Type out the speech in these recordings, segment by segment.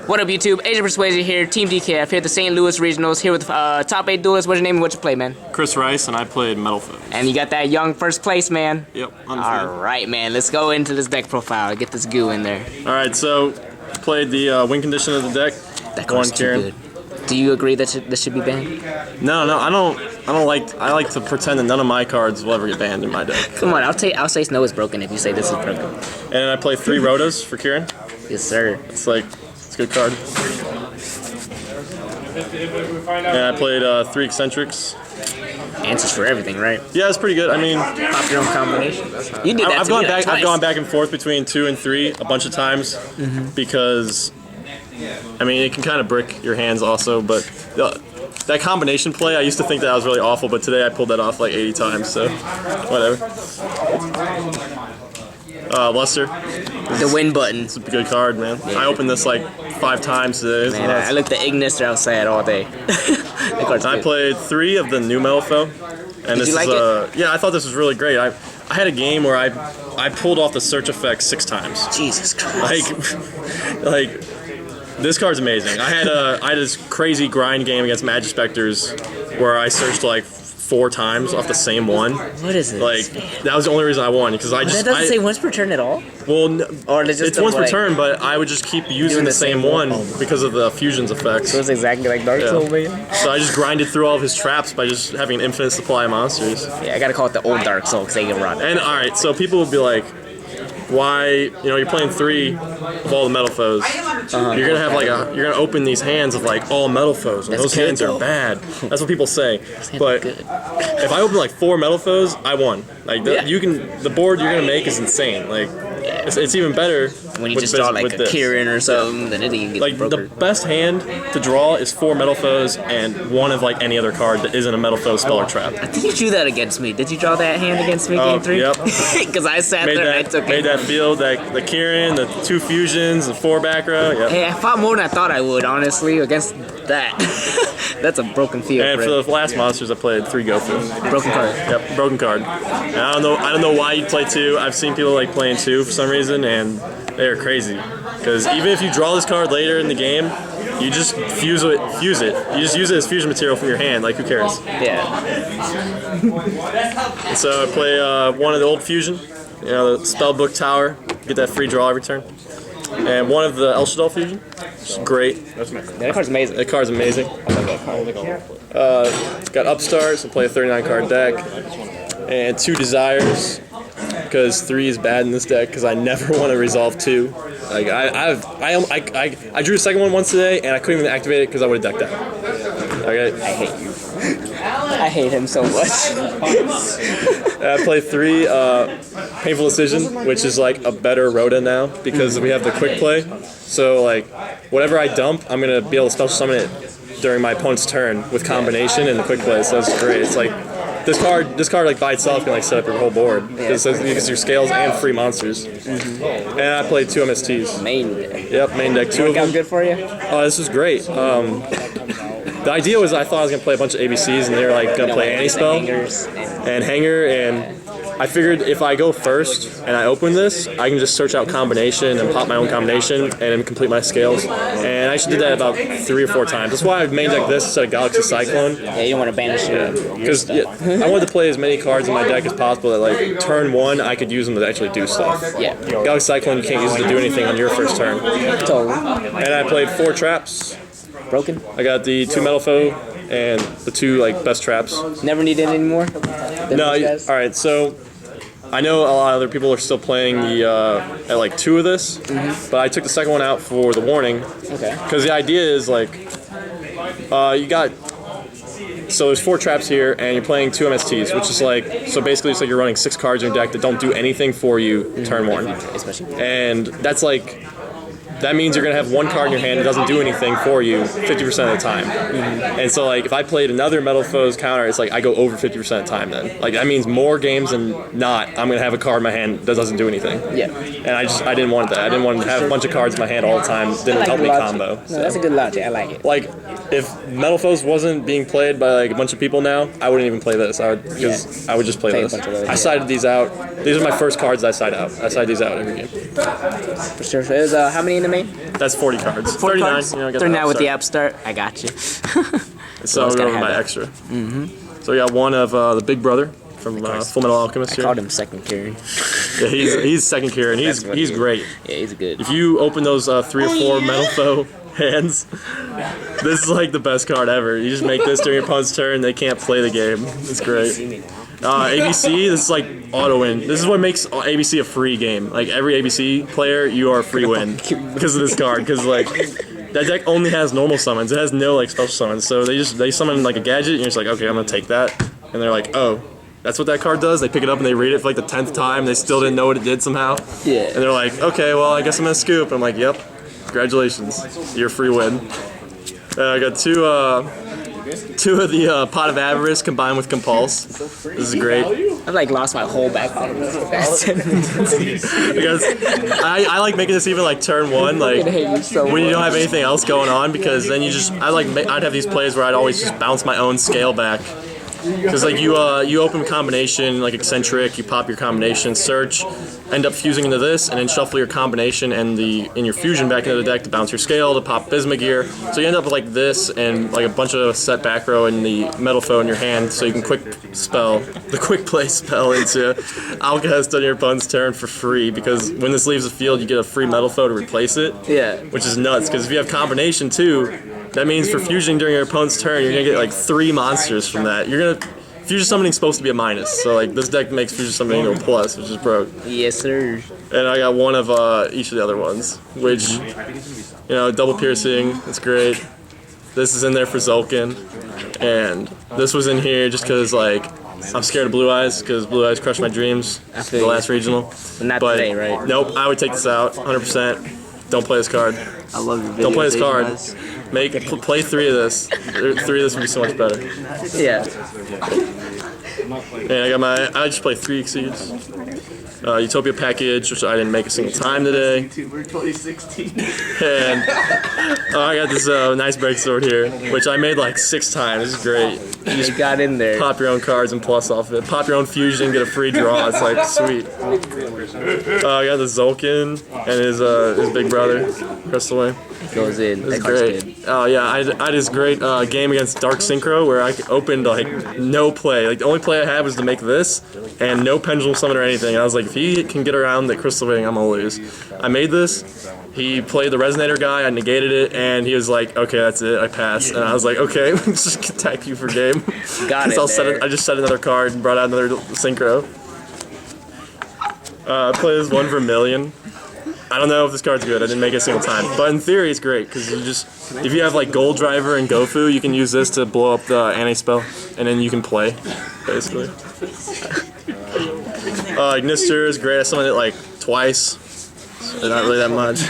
What up, YouTube? Asian Persuasion here, Team DKF, here at the St. Louis Regionals, here with top 8 duelists. What's your name and what you play, man? Chris Rice, and I played Metalfoes. And you got that young first place, man? Yep, Alright, man, let's go into this deck profile, get this goo in there. Alright, so played the win condition of the deck. That card's too good. Do you agree that this should be banned? No, I don't like. I like to pretend that none of my cards will ever get banned in my deck. Come on, I'll say Snow is broken if you say this is broken. And I play 3 Rotos for Kieran. Yes, sir. It's a good card. And I played 3 Eccentrics. Answers for everything, right? Yeah, it's pretty good. I mean, pop your own combination. You did that. I've gone back and forth between 2 and 3 a bunch of times because, I mean, it can kind of brick your hands also. But that combination play, I used to think that was really awful, but today I pulled that off like 80 times. So whatever. Luster. The win button. It's a good card, man. Yeah. I opened this like 5 times today. Man, I looked at Ignis outside all day. That card's I good. played 3 of the new Metalfoes, and Did you like it? Yeah, I thought this was really great. I had a game where I pulled off the search effect 6 times. Jesus Christ. Like this card's amazing. I had this crazy grind game against Magic Specters where I searched like 4 times off the same one. What is this? Like that was the only reason I won because that doesn't say once per turn at all. Well, or it's once per turn, but I would just keep using the same one because of the fusions effects. So it's exactly like Dark Soul, man. So I just grinded through all of his traps by just having an infinite supply of monsters. Yeah, I gotta call it the old Dark Soul because they can run. And all right, so people would be like, why, you're playing 3 of all the Metalfoes. You're gonna have you're gonna open these hands of like all Metalfoes, and those hands are bad. That's what people say. But if I open like 4 Metalfoes, I won. Like the board you're gonna make is insane. Like it's even better when you just draw like a Kieran or something. Then it can get like the best hand to draw is 4 Metalfoes and 1 of like any other card that isn't a Metalfoes spell or trap. I think you drew that against me. Did you draw that hand against me game 3? Yep. Because I sat there and I took it. That field, the Kieran, the 2 fusions, the 4 back row. Yep. Hey, I fought more than I thought I would, honestly, against that. That's a broken field. And for the last monsters, I played 3 Gofu. Broken card. Yep, broken card. And I don't know why you play 2. I've seen people like playing 2 for some reason, and they are crazy. Because even if you draw this card later in the game, you just fuse it. You just use it as fusion material from your hand. Like, who cares? Yeah. And so I play 1 of the old fusion. The Spellbook Tower, get that free draw every turn. And 1 of the El Shaddai fusion, which is great. That card's amazing. That card's amazing. Got Upstart, so play a 39 card deck. And 2 Desires, because 3 is bad in this deck, because I never want to resolve 2. Like I drew a second one once today, and I couldn't even activate it because I would have decked out. Okay. I hate you. I hate him so much. I play 3 Painful Decision, which is like a better Rhoda now because we have the quick play. So like whatever I dump, I'm gonna be able to special summon it during my opponent's turn with combination and the quick play. So it's great. It's like this card like by itself can like set up your whole board because your scales and free monsters. And I played 2 MSTs. Main deck. Yep, main deck. 2 of them. Good for you? Oh, this was great. The idea was I thought I was going to play a bunch of ABCs and they were like going to play Anti-Spell and Hanger, and I figured if I go first and I open this, I can just search out combination and pop my own combination and then complete my scales. And I actually did that about 3 or 4 times. That's why I main decked this instead of Galaxy Cyclone. Yeah, you don't want to banish it. Because I wanted to play as many cards in my deck as possible that like turn 1 I could use them to actually do stuff. Yeah. Galaxy Cyclone, you can't use it to do anything on your first turn. Totally. And I played 4 traps. Broken? I got the 2 Metalfoes and the 2 like best traps. Never need it anymore? No, alright, so I know a lot of other people are still playing the at like 2 of this, but I took the second one out for the warning. Okay. Because the idea is like you got, so there's 4 traps here and you're playing 2 MSTs, which is like, so basically it's like you're running 6 cards in your deck that don't do anything for you turn 1. And that's like, that means you're going to have 1 card in your hand that doesn't do anything for you 50% of the time. And so like if I played another Metalfoes counter, it's like I go over 50% of the time then. Like that means more games than not, I'm going to have a card in my hand that doesn't do anything. Yeah. And I didn't want that. I didn't want to have a bunch of cards in my hand all the time. It didn't help me combo. No, that's a good logic. I like it. Like if Metalfoes wasn't being played by like a bunch of people now, I wouldn't even play this. I would just play this. I sided these out. These are my first cards that I side out. I side these out every game. For sure. There's how many in the many? That's 40 cards. 40 39. cards? You know, 39 with the app start. I got you. So I'll go over my extra. So we got one of the Big Brother from Full Metal Alchemist here. Called him second carry. Yeah, he's second carry, and he's great. Yeah, he's good. If you open those 3 or 4 Metalfoes hands, this is like the best card ever. You just make this during your opponent's turn, they can't play the game. It's great. ABC, this is like auto win. This is what makes ABC a free game. Like every ABC player, you are a free win because of this card. Because like that deck only has normal summons. It has no like special summons. So they summon like a gadget, and you're just like, okay, I'm gonna take that. And they're like, oh, that's what that card does. They pick it up and they read it for like the 10th time. They still didn't know what it did somehow. Yeah. And they're like, okay, well, I guess I'm gonna scoop. I'm like, yep, congratulations, you're a free win. I got two of the Pot of Avarice combined with Compulse. This is great. I like lost my whole back pocket. Because I like making this even like turn 1, like when you don't have anything else going on, because then I'd have these plays where I'd always just bounce my own scale back. Because like you open combination like eccentric, you pop your combination, search, end up fusing into this, and then shuffle your combination and in your fusion back into the deck to bounce your scale to pop Bismugear. So you end up with like this and like a bunch of set back row and the Metalfoes in your hand, so you can quick play spell into Alcahest on your opponent's turn for free. Because when this leaves the field, you get a free Metalfoes to replace it. Yeah. Which is nuts. Because if you have combination too, that means for fusioning during your opponent's turn, you're gonna get like 3 monsters from that. Fusion summoning's supposed to be a minus, so like this deck makes fusion summoning a plus, which is broke. Yes, sir. And I got one of each of the other ones, which, double piercing, it's great. This is in there for Zulkin, and this was in here just because like I'm scared of Blue Eyes, because Blue Eyes crushed my dreams after the last regional. Not today, right? Nope, I would take this out, 100%. Don't play this card. I love your videos. Don't play this card. Play 3 of this. 3 of this would be so much better. Yeah. And I just play 3 Exceeds. Utopia package, which I didn't make a single time today. And I got this nice break sword here, which I made like 6 times. This is great. You just got in there. Pop your own cards and plus off it. Pop your own fusion, get a free draw. It's like sweet. I got the Zulkin and his big brother, Crystalway. Goes in. This is great. Oh yeah, I had this great game against Dark Synchro where I opened like no play. Like the only play I had was to make this and no pendulum summon or anything. And I was like, if he can get around the Crystal Wing, I'm gonna lose. I made this. He played the Resonator guy. I negated it, and he was like, "Okay, that's it. I pass." And I was like, "Okay, just attack you for game." Got it. I just set another card and brought out another Synchro. I played this one Vermilion. I don't know if this card's good. I didn't make it a single time, but in theory it's great because if you have like Gold Driver and Gofu, you can use this to blow up the anti-spell, and then you can play, basically. Ignister is great. I summoned it like twice, so not really that much.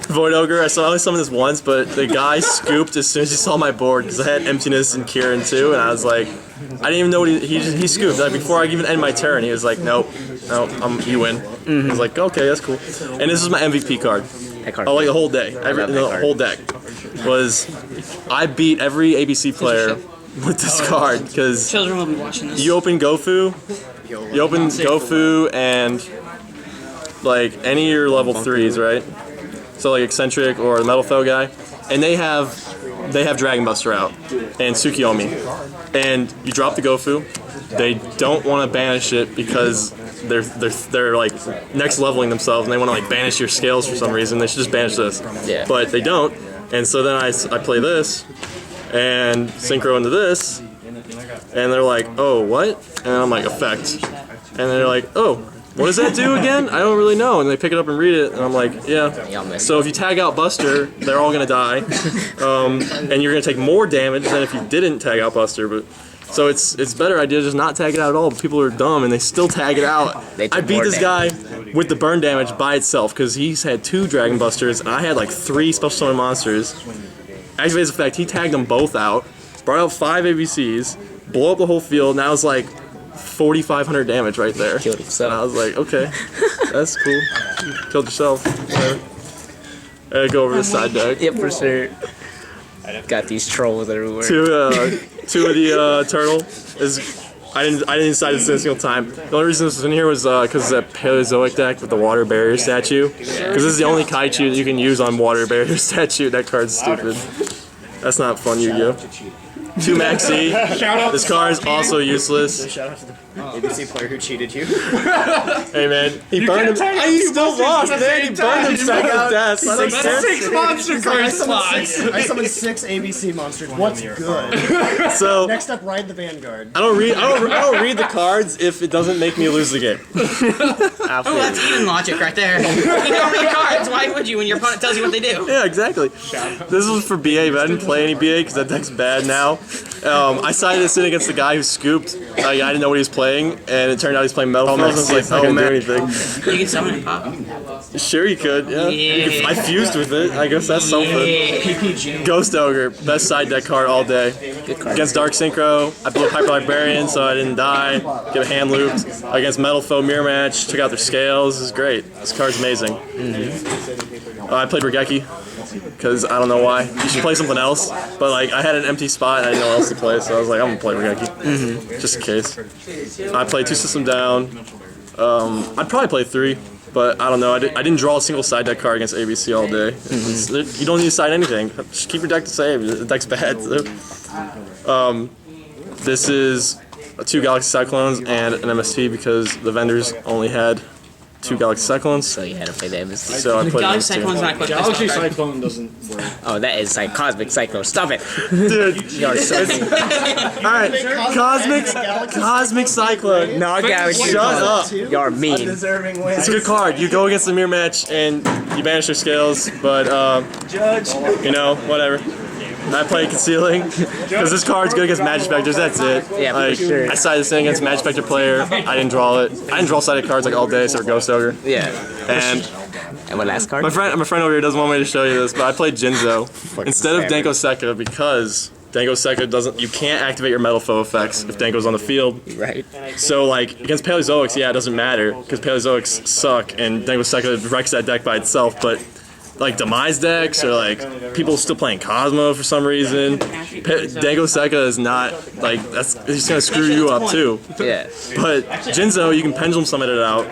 Void Ogre, I only summoned this once, but the guy scooped as soon as he saw my board because I had Emptiness and Kieran too, and I was like, I didn't even know what he scooped. Like before I even end my turn, he was like, nope, you win. I was like, okay, that's cool. And this is my MVP card. Oh, like the whole day. The whole deck was I beat every ABC player with this card because Children will be watching this. you open Gofu, and like any of your level 3s, right? So like Eccentric or the Metalfoes guy, and they have Dragon Buster out and Tsukiyomi, and you drop the Gofu. They don't want to banish it because they're like next leveling themselves and they want to like banish your scales for some reason. They should just banish this, but they don't. And so then I play this and synchro into this, and they're like, oh, what? And I'm like, effect, and they're like, oh, what does that do again? I don't really know. And they pick it up and read it, and I'm like, yeah. So if you tag out Buster, they're all gonna die, and you're gonna take more damage than if you didn't tag out Buster. But so it's a better idea to just not tag it out at all. But people are dumb and they still tag it out. I beat this guy with the burn damage by itself because he's had 2 Dragon Busters and I had like 3 special summon monsters. Activates effect. He tagged them both out, brought out 5 ABCs, blew up the whole field. Now it's like 4,500 damage right there. Killed himself. And I was like, okay, that's cool. Killed yourself. Whatever. Go over the side deck. Yep, for sure. Got these trolls everywhere. Two of the turtle is I didn't decide to sit a single time. The only reason this was in here was because of that Paleozoic deck with the water barrier statue. Because this is the only Kaichu that you can use on water barrier statue. That card's stupid. That's not fun, Yu-Gi-Oh! 2 Maxi. This card is also useless. Shout out to the ABC player who cheated you. Hey man, he burned him. He still lost, man. He burned himself to death. Six monster card slots. I summoned 6 ABC monsters. What's good? So Next up, Ride the Vanguard. I don't read the cards if it doesn't make me lose the game. Oh, that's even logic right there. You don't read cards. Why would you when your opponent tells you what they do? Yeah, exactly. This was for BA, but I didn't play any BA because that deck's bad now. I decided to sit against the guy who scooped. I didn't know what he was playing, and it turned out he's playing Metalfoes. I was like, oh man, anything. You can summon and pop. Sure, you could. Yeah. I fused with it. I guess that's something. PPG. Ghost Ogre, best side deck card all day. Against Dark Synchro, I blew Hyper Librarian so I didn't die. Get a hand looped. Against Metalfoe mirror match, took out their scales. This is great. This card's amazing. I played Regeki because I don't know why. You should play something else, but like I had an empty spot and I didn't know what else to play, so I was like, I'm gonna play Regeki just in case. I played 2 system down. I'd probably play 3. But I don't know. I didn't draw a single side deck card against ABC all day. You don't need to side anything. Just keep your deck the same. The deck's bad. So. This is 2 Galaxy Cyclones and an MST because the vendors only had 2 Galaxy Cyclones. So you had to play the MST. So I played Galaxy MST. Cyclone's not quick. Galaxy Cyclone doesn't work. Oh, that is like Cosmic Cyclone. Stop it. Dude. You're so mean. Alright, Cosmic Cyclone. No, Galaxy. Shut up. You're mean. Deserving win. It's a good card. You go against the mirror match and you banish their scales, but you know, whatever. I played Concealing because this card's good against Magic Specters. That's it. Yeah, like, for sure. I decided to stand against Magic Specter player. I didn't draw it. I didn't draw sided cards like all day, so Ghost Ogre. Yeah. And what last card? my friend over here doesn't want me to show you this, but I played Jinzo instead of Denko Sekka because Denko Sekka doesn't. You can't activate your Metalfoe effects if Denko's on the field. Right. So like against Paleozoics, yeah, it doesn't matter because Paleozoics suck and Denko Sekka wrecks that deck by itself, but. Like demise decks or like people still playing Cosmo for some reason. Dango Sekka is not like that's he's gonna screw you up too. Yeah. But Jinzo you can pendulum summon it out.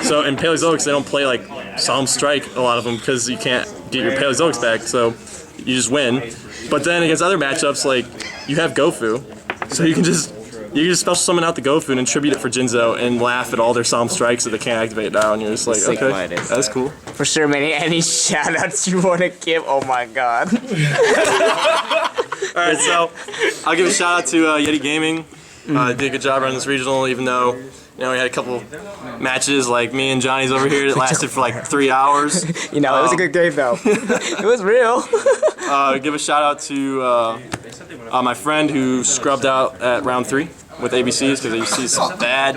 So in Paleozoics they don't play like Solemn Strike a lot of them because you can't get your Paleozoics back. So you just win. But then against other matchups like you have Gofu, so you can just special summon out the Gofu and tribute it for Jinzo and laugh at all their Solemn Strikes that they can't activate now, and you're just like, Sick okay, minded. that's cool. For sure, man. Any shout outs you want to give? Oh my god. Alright, so I'll give a shout out to Yeti Gaming. Did a good job running this regional, even though we had a couple matches like me and Johnny's over here that lasted for like 3 hours. You know, it was a good game though. It was real. Give a shout out to my friend who scrubbed out at round 3 with ABCs because ABCs is bad.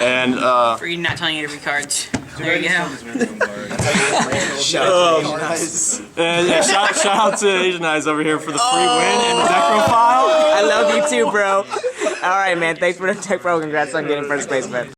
And For you not telling you to read cards. There you go. and yeah, shout out to Asian Eyes over here for the free win and the deck profile. I love you too, bro. All right, man. Thanks for the tech, bro. Congrats on getting first place, man.